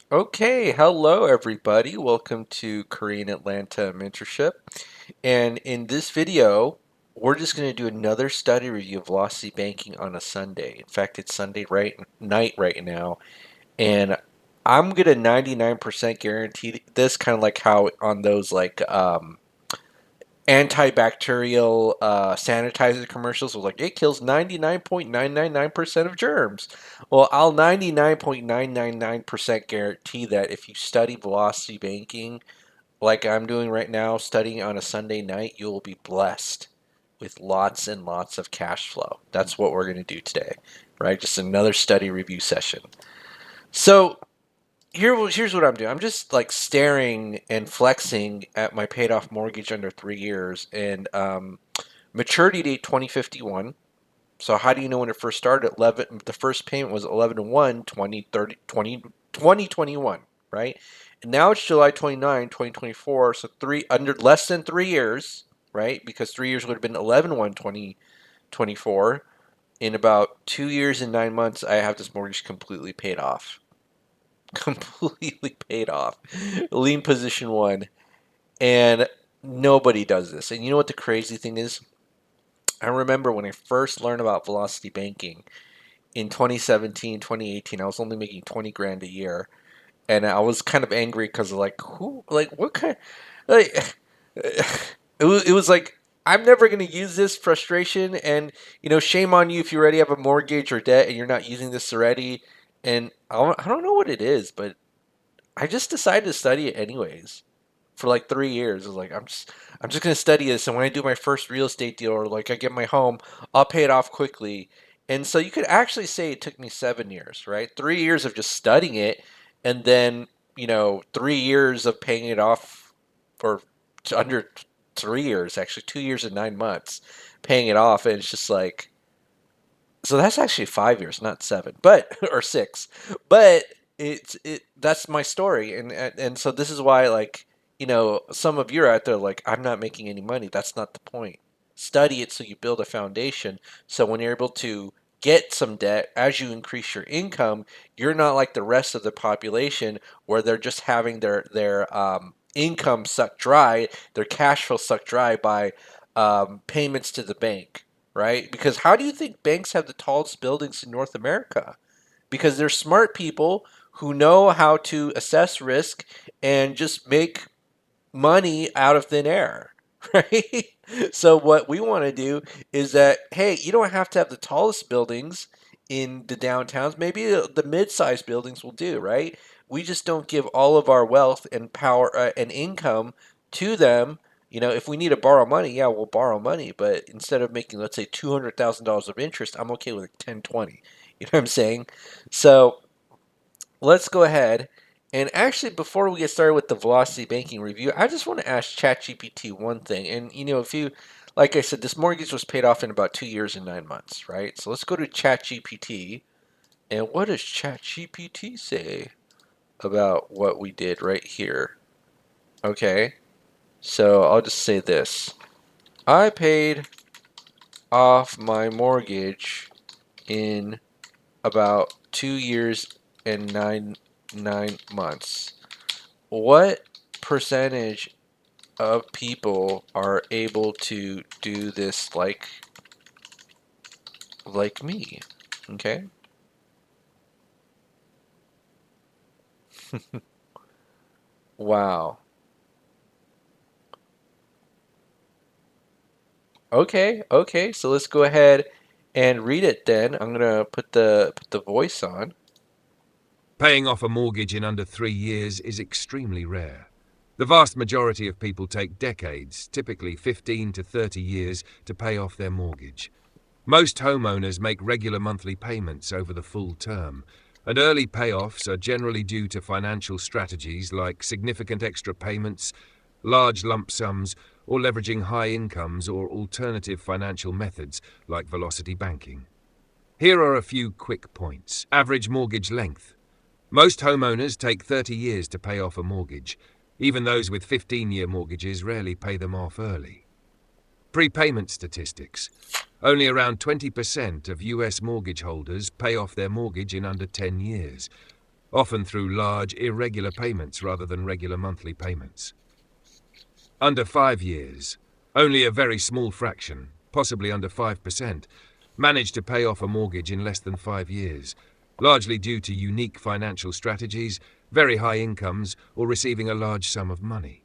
Okay, hello everybody. Welcome to Korean Atlanta Mentorship. And in this video, we're just going to do another study review of Velocity Banking on a Sunday. In fact, it's Sunday night right now, and I'm gonna 99% guarantee this, kind of like how on those antibacterial sanitizer commercials was like it kills 99.999% of germs. Well, I'll 99.999% guarantee that if you study velocity banking like I'm doing right now, studying on a Sunday night, you will be blessed with lots and lots of cash flow. That's what we're going to do today, right? Just another study review session. So here's what I'm doing. I'm just like staring and flexing at my paid off mortgage under 3 years, and maturity date 2051. So how do you know when it first started? 11. The first payment was 11/1, 2030, 2021, right? And now it's July 29, 2024. So three under less than 3 years, right? Because 3 years would have been 11/1, 2024. In about 2 years and 9 months, I have this mortgage completely paid off. Completely paid off. Lien position one. And nobody does this. And you know what the crazy thing is? I remember when I first learned about velocity banking in 2017, 2018, I was only making 20 grand a year. And I was kind of angry because, like, what kind, like, it was like, I'm never going to use this frustration. And, shame on you if you already have a mortgage or debt and you're not using this already. And I don't know what it is, but I just decided to study it anyways for like 3 years. I was like, I'm just gonna study this, and when I do my first real estate deal or like I get my home, I'll pay it off quickly. And so you could actually say it took me 7 years, right? 3 years of just studying it, and then 3 years of paying it off, or under 3 years, actually 2 years and 9 months paying it off, and it's just like, so that's actually 5 years, not seven, but or six. But that's my story, and so this is why, like, some of you are out there like, I'm not making any money. That's not the point. Study it so you build a foundation. So when you're able to get some debt as you increase your income, you're not like the rest of the population where they're just having their income sucked dry, their cash flow sucked dry by payments to the bank, right? Because how do you think banks have the tallest buildings in North America? Because they're smart people who know how to assess risk and just make money out of thin air, right? So what we want to do is that, hey, you don't have to have the tallest buildings in the downtowns. Maybe the mid-sized buildings will do, right? We just don't give all of our wealth and power and income to them. If we need to borrow money, yeah, we'll borrow money. But instead of making, let's say, $200,000 of interest, I'm okay with like 10, 20. You know what I'm saying? So let's go ahead. And actually, before we get started with the velocity banking review, I just want to ask ChatGPT one thing. And if you, like I said, this mortgage was paid off in about 2 years and 9 months, right? So let's go to ChatGPT. And what does ChatGPT say about what we did right here? Okay, so I'll just say this: I paid off my mortgage in about 2 years and nine months. What percentage of people are able to do this like me? Okay. Wow. Okay. So let's go ahead and read it then. I'm gonna put the voice on. Paying off a mortgage in under 3 years is extremely rare. The vast majority of people take decades, typically 15 to 30 years, to pay off their mortgage. Most homeowners make regular monthly payments over the full term, and early payoffs are generally due to financial strategies like significant extra payments, large lump sums, or leveraging high incomes or alternative financial methods like velocity banking. Here are a few quick points. Average mortgage length. Most homeowners take 30 years to pay off a mortgage. Even those with 15-year mortgages rarely pay them off early. Prepayment statistics. Only around 20% of US mortgage holders pay off their mortgage in under 10 years. often through large, irregular payments rather than regular monthly payments. Under 5 years, only a very small fraction, possibly under 5%, manage to pay off a mortgage in less than 5 years, largely due to unique financial strategies, very high incomes, or receiving a large sum of money.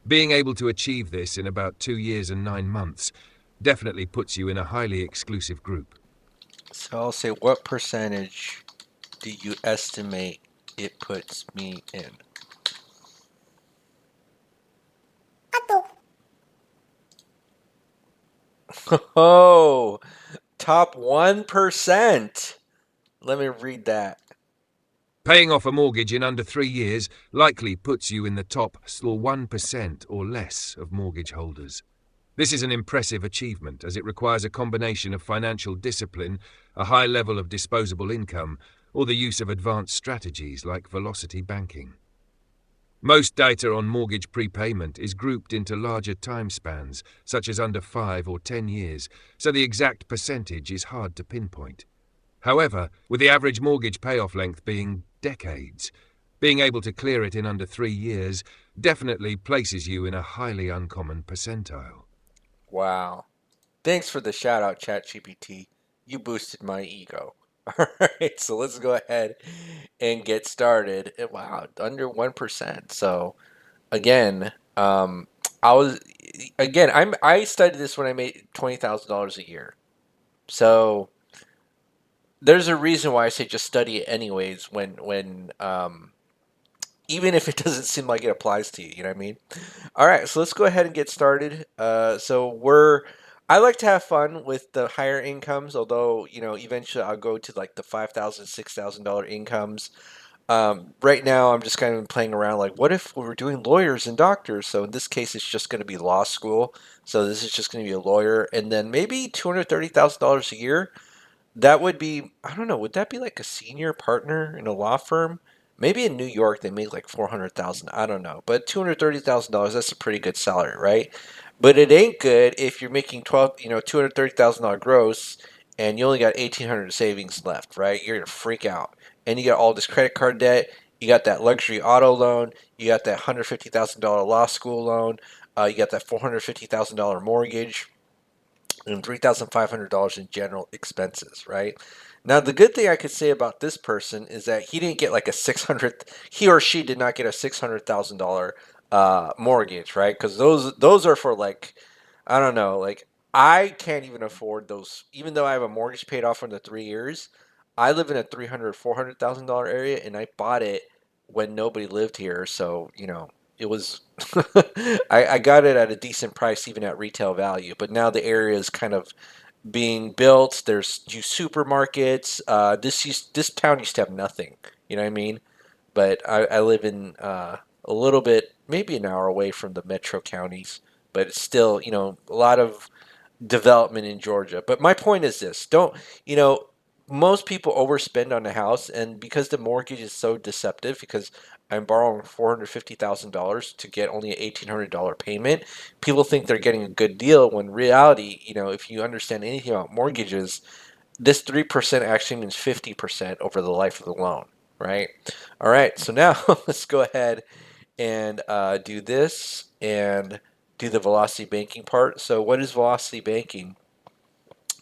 Being able to achieve this in about 2 years and 9 months definitely puts you in a highly exclusive group. So I'll say, what percentage do you estimate it puts me in? Oh, top 1%. Let me read that. Paying off a mortgage in under 3 years likely puts you in the top 1% or less of mortgage holders. This is an impressive achievement as it requires a combination of financial discipline, a high level of disposable income, or the use of advanced strategies like velocity banking. Most data on mortgage prepayment is grouped into larger time spans, such as under 5 or 10 years, so the exact percentage is hard to pinpoint. However, with the average mortgage payoff length being decades, being able to clear it in under 3 years definitely places you in a highly uncommon percentile. Wow. Thanks for the shout out, ChatGPT. You boosted my ego. All right, so let's go ahead and get started. Wow, under 1%. So again, I was I studied this when I made $20,000 a year. So there's a reason why I say just study it anyways when even if it doesn't seem like it applies to you, you know what I mean? All right, so let's go ahead and get started. I like to have fun with the higher incomes, although, eventually I'll go to like the $5,000, $6,000 incomes. Right now, I'm just kind of playing around like, what if we were doing lawyers and doctors? So in this case, it's just going to be law school. So this is just going to be a lawyer, and then maybe $230,000 a year. That would be, I don't know, would that be like a senior partner in a law firm? Maybe in New York they make like 400,000. I don't know. But $230,000, that's a pretty good salary, right? But it ain't good if you're making $230,000 gross and you only got 1,800 savings left, right? You're gonna freak out. And you got all this credit card debt, you got that luxury auto loan, you got that $150,000 law school loan, you got that $450,000 mortgage and $3,500 in general expenses, right? Now, the good thing I could say about this person is that he didn't get like a 600, he or she did not get a $600,000 mortgage, right? Because those are for like, I don't know, like I can't even afford those. Even though I have a mortgage paid off in the 3 years, I live in a $300,000, $400,000 area, and I bought it when nobody lived here. So it was I got it at a decent price even at retail value, but now the area is kind of being built. There's new supermarkets. This town used to have nothing. You know what I mean? But I live in a little bit, maybe an hour away from the metro counties, but it's still a lot of development in Georgia. But my point is this: don't you know? Most people overspend on a house, and because the mortgage is so deceptive, because I'm borrowing $450,000 to get only an $1,800 payment, people think they're getting a good deal. When reality, if you understand anything about mortgages, this 3% actually means 50% over the life of the loan, right? All right, so now let's go ahead and do this and do the velocity banking part. So, what is velocity banking?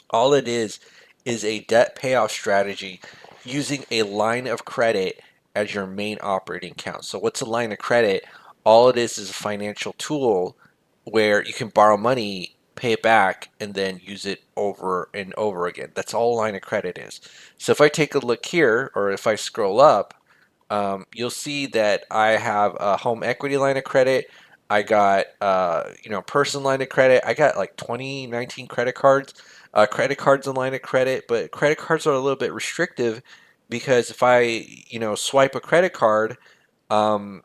All it is a debt payoff strategy using a line of credit as your main operating account. So, what's a line of credit? All it is a financial tool where you can borrow money, pay it back, and then use it over and over again. That's all a line of credit is. So, if I take a look here, or if I scroll up, you'll see that I have a home equity line of credit. I got personal line of credit. I got like 2019 credit cards and line of credit, but credit cards are a little bit restrictive because if I swipe a credit card, um,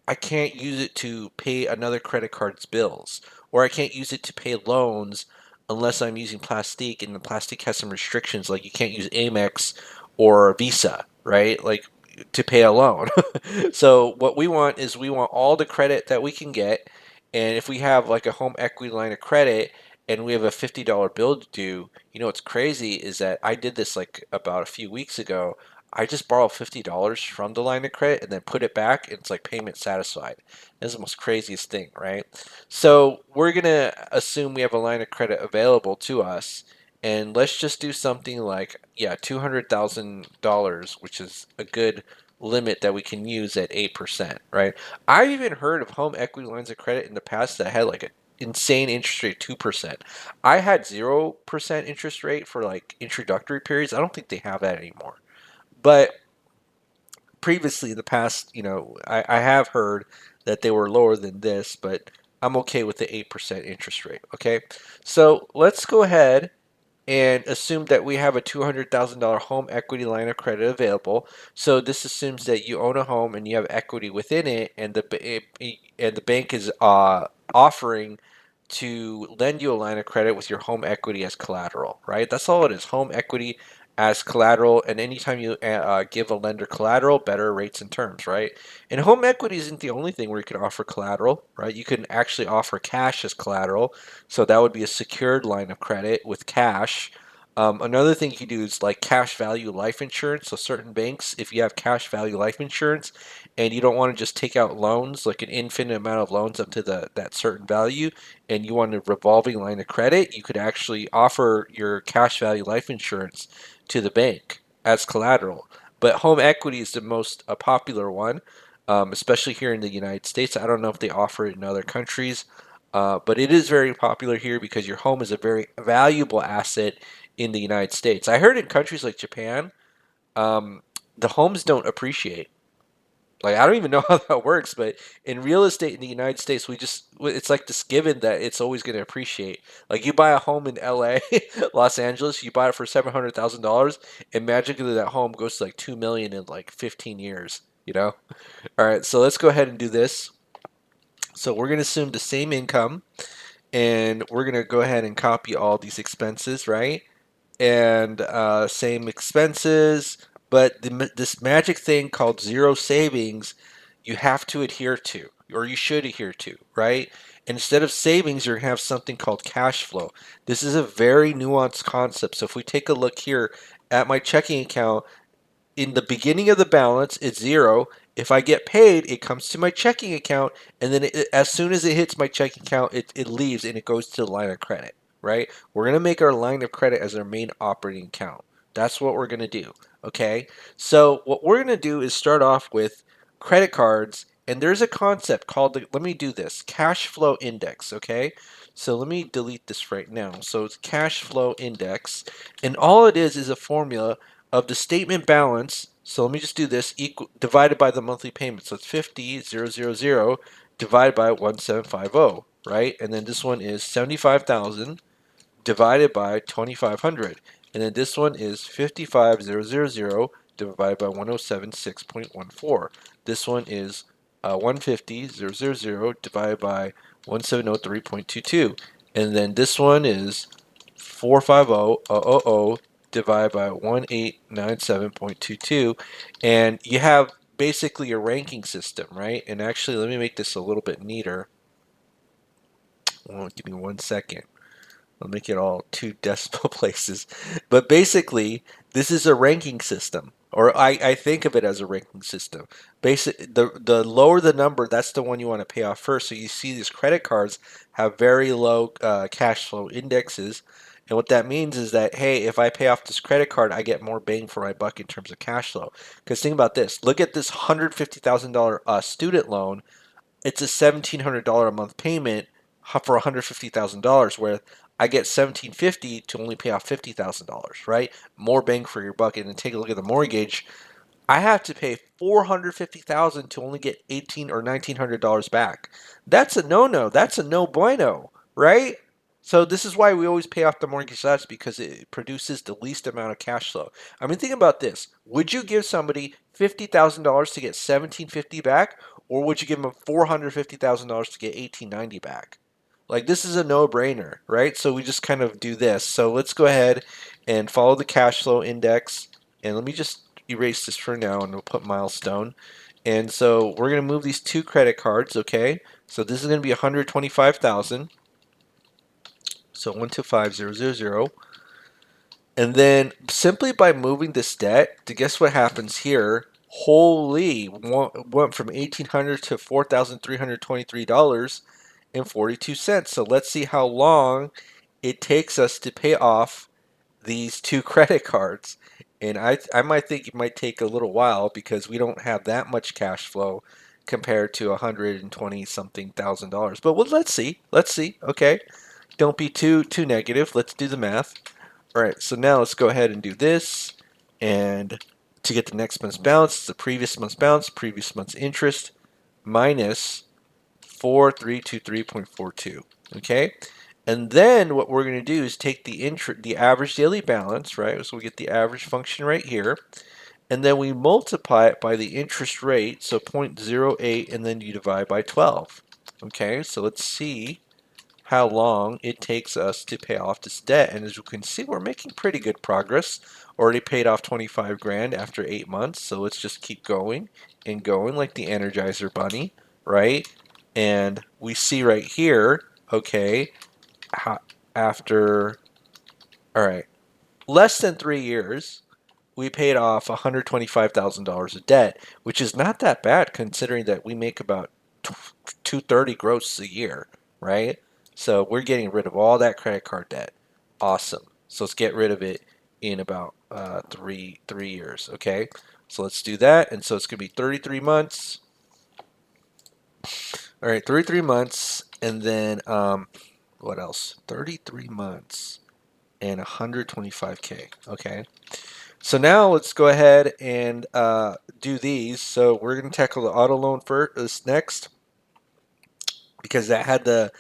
I can't use it to pay another credit card's bills, or I can't use it to pay loans unless I'm using Plastique, and the Plastique has some restrictions, like you can't use Amex or Visa, right? Like to pay a loan. So what we want is we want all the credit that we can get, and if we have like a home equity line of credit and we have a $50 bill to do, what's crazy is that I did this like about a few weeks ago. I just borrow $50 from the line of credit and then put it back, and it's like payment satisfied. That's the most craziest thing, right? So we're gonna assume we have a line of credit available to us, and let's just do something like, yeah, $200,000, which is a good limit that we can use at 8%, right? I've even heard of home equity lines of credit in the past that had like an insane interest rate, 2%. I had 0% interest rate for like introductory periods. I don't think they have that anymore. But previously in the past, I have heard that they were lower than this, but I'm okay with the 8% interest rate. Okay. So let's go ahead and assume that we have a $200,000 home equity line of credit available. So this assumes that you own a home and you have equity within it, and the bank is offering to lend you a line of credit with your home equity as collateral, right? That's all it is, home equity as collateral. And anytime you give a lender collateral, better rates and terms, right? And home equity isn't the only thing where you can offer collateral, right? You can actually offer cash as collateral. So that would be a secured line of credit with cash. Another thing you can do is like cash value life insurance. So certain banks, if you have cash value life insurance and you don't want to just take out loans, like an infinite amount of loans up to that certain value, and you want a revolving line of credit, you could actually offer your cash value life insurance to the bank as collateral. But home equity is the most popular one, especially here in the United States. I don't know if they offer it in other countries. But it is very popular here because your home is a very valuable asset in the United States. I heard in countries like Japan, um, the homes don't appreciate. Like, I don't even know how that works, but in real estate in the United States, it's like this given that it's always going to appreciate. Like, you buy a home in LA, Los Angeles, you buy it for $700,000, and magically that home goes to like 2 million in like 15 years, you know? All right, so let's go ahead and do this. So we're going to assume the same income, and we're going to go ahead and copy all these expenses, right? And same expenses, but this magic thing called zero savings, you have to adhere to, or you should adhere to, right? And instead of savings, you're going to have something called cash flow. This is a very nuanced concept. So if we take a look here at my checking account, in the beginning of the balance, it's zero. If I get paid, it comes to my checking account, and then as soon as it hits my checking account, it leaves and it goes to the line of credit, right? We're going to make our line of credit as our main operating account. That's what we're going to do, okay? So what we're going to do is start off with credit cards, and there's a concept called, let me do this, cash flow index, okay? So let me delete this right now. So it's cash flow index, and all it is a formula of the statement balance. So let me just do this, divided by the monthly payment. So it's 50,000 divided by 1750, right? And then this one is 75,000 divided by 2,500. And then this one is 55,000 divided by 1076.14. This one is 150,000 divided by 1703.22. And then this one is 450,000 divided by 1897.22. And you have basically a ranking system, right? And actually, let me make this a little bit neater. Give me 1 second. I'll make it all two decimal places. But basically, this is a ranking system, or I think of it as a ranking system. The lower the number, that's the one you want to pay off first. So you see these credit cards have very low cash flow indexes. And what that means is that, hey, if I pay off this credit card, I get more bang for my buck in terms of cash flow. Because think about this. Look at this $150,000 student loan. It's a $1,700 a month payment for $150,000, where I get $1,750 to only pay off $50,000, right? More bang for your buck. And then take a look at the mortgage. I have to pay $450,000 to only get $1,800 or $1,900 back. That's a no-no. That's a no bueno, right? So this is why we always pay off the mortgage less, because it produces the least amount of cash flow. I mean, think about this. Would you give somebody $50,000 to get $1,750 back, or would you give them $450,000 to get $1,890 back? Like, this is a no-brainer, right? So we just kind of do this. So let's go ahead and follow the cash flow index. And let me just erase this for now, and we'll put milestone. And so we're going to move these two credit cards, okay? So this is going to be 125,000. So 125000. And then simply by moving this debt, to guess what happens here? Holy, went from $1,800 to $4,323.42. So let's see how long it takes us to pay off these two credit cards. And I might think it might take a little while because we don't have that much cash flow compared to 120 something thousand dollars. But well, let's see. Let's see. Okay. Don't be too negative. Let's do the math. All right. So now let's go ahead and do this. And to get the next month's balance, it's the previous month's balance, previous month's interest minus 4323.42. Okay? And then what we're going to do is take the average daily balance, right? So we get the average function right here, and then we multiply it by the interest rate, so 0.08, and then you divide by 12. Okay, so let's see how long it takes us to pay off this debt. And as you can see, we're making pretty good progress. Already paid off 25 grand after 8 months, so let's just keep going and going like the Energizer Bunny, right? And we see right here, okay, after, all right, less than 3 years, we paid off $125,000 of debt, which is not that bad considering that we make about 230 gross a year, right? So we're getting rid of all that credit card debt. Awesome. So let's get rid of it in about three years. Okay. So let's do that. And so it's gonna be 33 months. All right, 33 months, and then what else? 33 months and 125K. Okay. So now let's go ahead and do these. So we're going to tackle the auto loan first next because that had the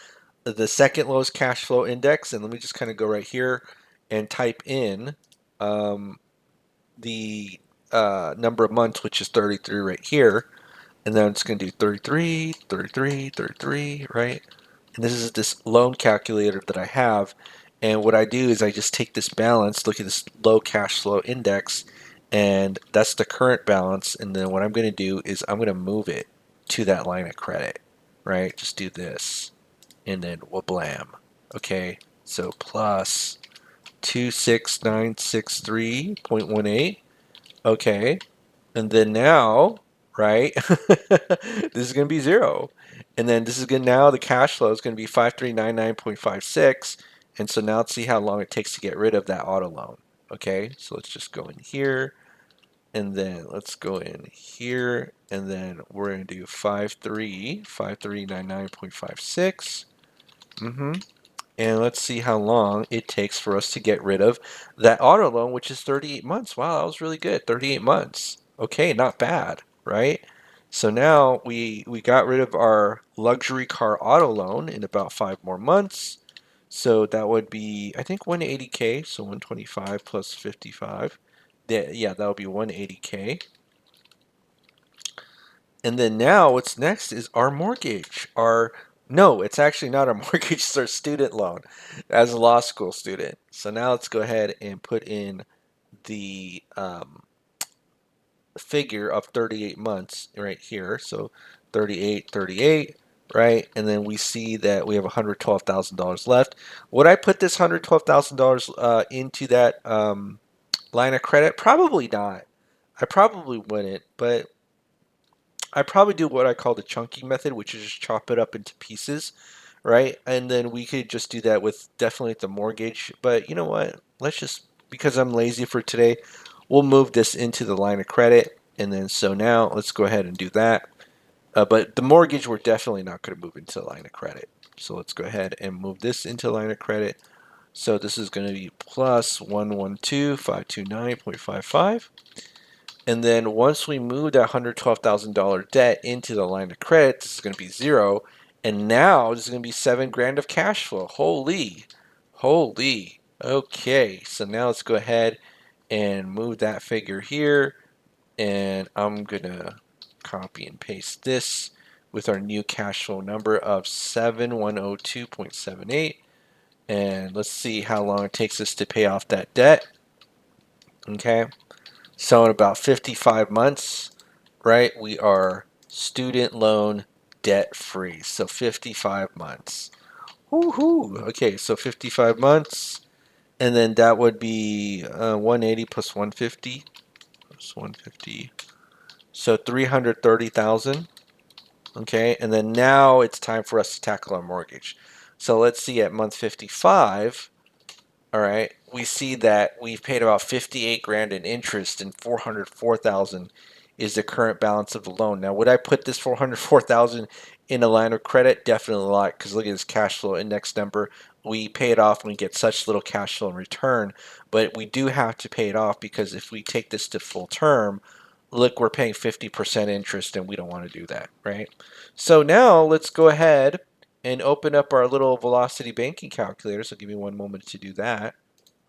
second lowest cash flow index. And let me just kind of go right here and type in the number of months, which is 33 right here. And then it's going to do 33, 33, 33, right? And this is this loan calculator that I have. And what I do is I just take this balance, look at this low cash flow index, and that's the current balance. And then what I'm going to do is I'm going to move it to that line of credit, right? Just do this, and then wablam. Okay, so plus 26963.18. Okay, and then now, right, this is going to be 0. And then this is going to, now the cash flow is going to be 5399.56. And so now let's see how long it takes to get rid of that auto loan. Okay, so let's just go in here, and then let's go in here, and then we're going to do 5399.56. And let's see how long it takes for us to get rid of that auto loan, which is 38 months. Wow, that was really good. 38 months. Okay, not bad, right? So now we got rid of our luxury car auto loan in about 5 more months. So that would be, I think, 180K. So 125 plus 55. Yeah, that would be 180K. And then now what's next is our mortgage. No, it's actually not a mortgage, it's our student loan as a law school student. So now let's go ahead and put in the figure of 38 months right here. So 38, 38, right? And then we see that we have $112,000 left. Would I put this $112,000 into that line of credit? Probably not. I probably wouldn't, but I probably do what I call the chunking method, which is just chop it up into pieces, right? And then we could just do that with definitely the mortgage. But you know what? Let's just, because I'm lazy for today, we'll move this into the line of credit. And then so now let's go ahead and do that. But the mortgage, we're definitely not going to move into the line of credit. So let's go ahead and move this into line of credit. So this is going to be plus 112,529.55. And then once we move that $112,000 debt into the line of credit, this is going to be 0. And now this is going to be 7 grand of cash flow. Holy. Okay, so now let's go ahead and move that figure here. And I'm going to copy and paste this with our new cash flow number of 7102.78. And let's see how long it takes us to pay off that debt. Okay. So in about 55 months, right, we are student loan debt free. So 55 months. Woohoo! Okay, so 55 months, And then that would be 180 plus 150 plus 150. So 330,000. Okay, and then now it's time for us to tackle our mortgage. So let's see at month 55. All right, we see that we've paid about 58 grand in interest and 404,000 is the current balance of the loan. Now, would I put this 404,000 in a line of credit? Definitely not, because look at this cash flow index number. We pay it off and we get such little cash flow in return, but we do have to pay it off because if we take this to full term, look, we're paying 50% interest and we don't want to do that, right? So now let's go ahead and open up our little Velocity banking calculator. So give me one moment to do that.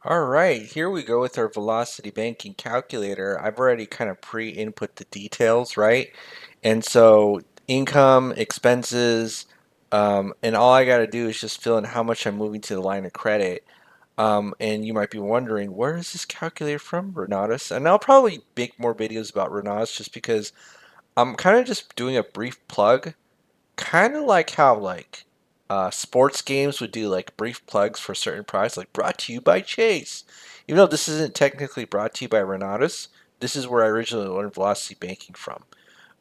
All right, here we go with our Velocity banking calculator. I've already kind of pre-input the details, right? And so income, expenses, and all I got to do is just fill in how much I'm moving to the line of credit. And you might be wondering, where is this calculator from, Renatus? And I'll probably make more videos about Renatus just because I'm kind of just doing a brief plug, kind of like how sports games would do like brief plugs for certain products, like brought to you by Chase. Even though this isn't technically brought to you by Renatus, this is where I originally learned velocity banking from.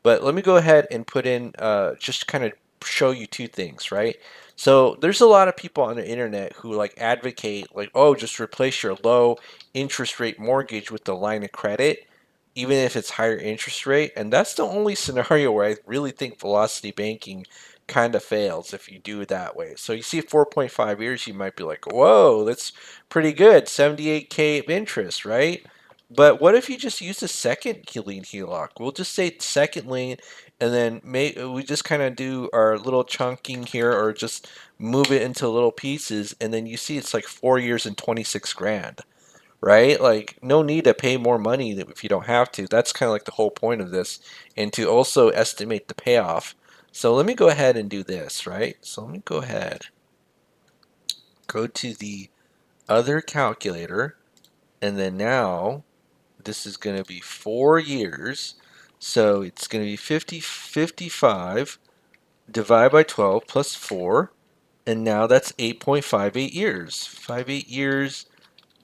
But let me go ahead and put in just kind of show you two things, right? So there's a lot of people on the internet who like advocate like, oh, just replace your low interest rate mortgage with the line of credit, even if it's higher interest rate. And that's the only scenario where I really think velocity banking kind of fails if you do it that way. So you see 4.5 years, you might be like, whoa, that's pretty good. 78K of interest, right? But what if you just use the second lien HELOC? We'll just say second lien, and then we just kind of do our little chunking here, or just move it into little pieces, and then you see it's like 4 years and 26 grand, right? Like no need to pay more money if you don't have to. That's kind of like the whole point of this, and to also estimate the payoff. So let me go ahead and do this, right? So let me go ahead, go to the other calculator, and then now this is going to be 4 years. So it's going to be 55 divided by 12 plus 4. And now that's 8.58 years. 58 years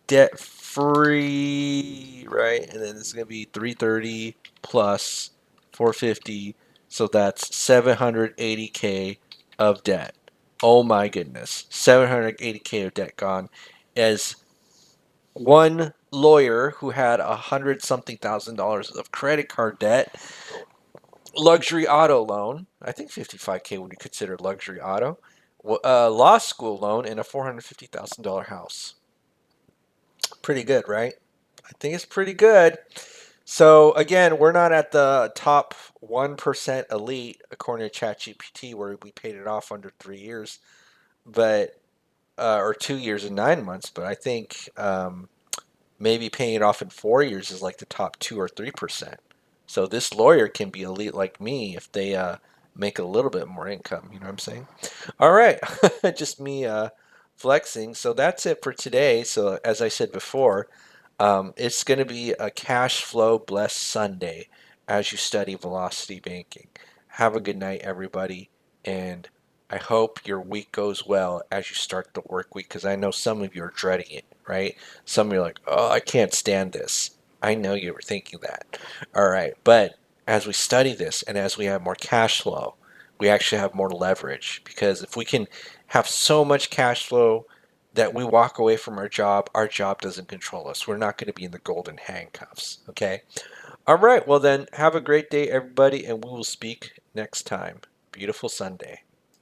debt free, right? And then this is going to be 330 plus 450. So that's 780K of debt. Oh my goodness. 780K of debt gone. As one lawyer who had 100 something thousand of credit card debt, luxury auto loan. I think 55K would be considered luxury auto. Law school loan and a $450,000 house. Pretty good, right? I think it's pretty good. So again, we're not at the top 1% elite according to ChatGPT, where we paid it off under 3 years, but or 2 years and 9 months. But I think maybe paying it off in 4 years is like the top 2 or 3%. So this lawyer can be elite like me if they make a little bit more income. You know what I'm saying? All right, just me flexing. So that's it for today. So as I said before, it's going to be a cash flow blessed Sunday as you study velocity banking. Have a good night, everybody, and I hope your week goes well as you start the work week, because I know some of you are dreading it, right? Some of you are like, oh, I can't stand this. I know you were thinking that. All right, but as we study this and as we have more cash flow, we actually have more leverage, because if we can have so much cash flow that we walk away from our job doesn't control us. We're not going to be in the golden handcuffs. Okay. All right. Well, then, have a great day, everybody, and we will speak next time. Beautiful Sunday.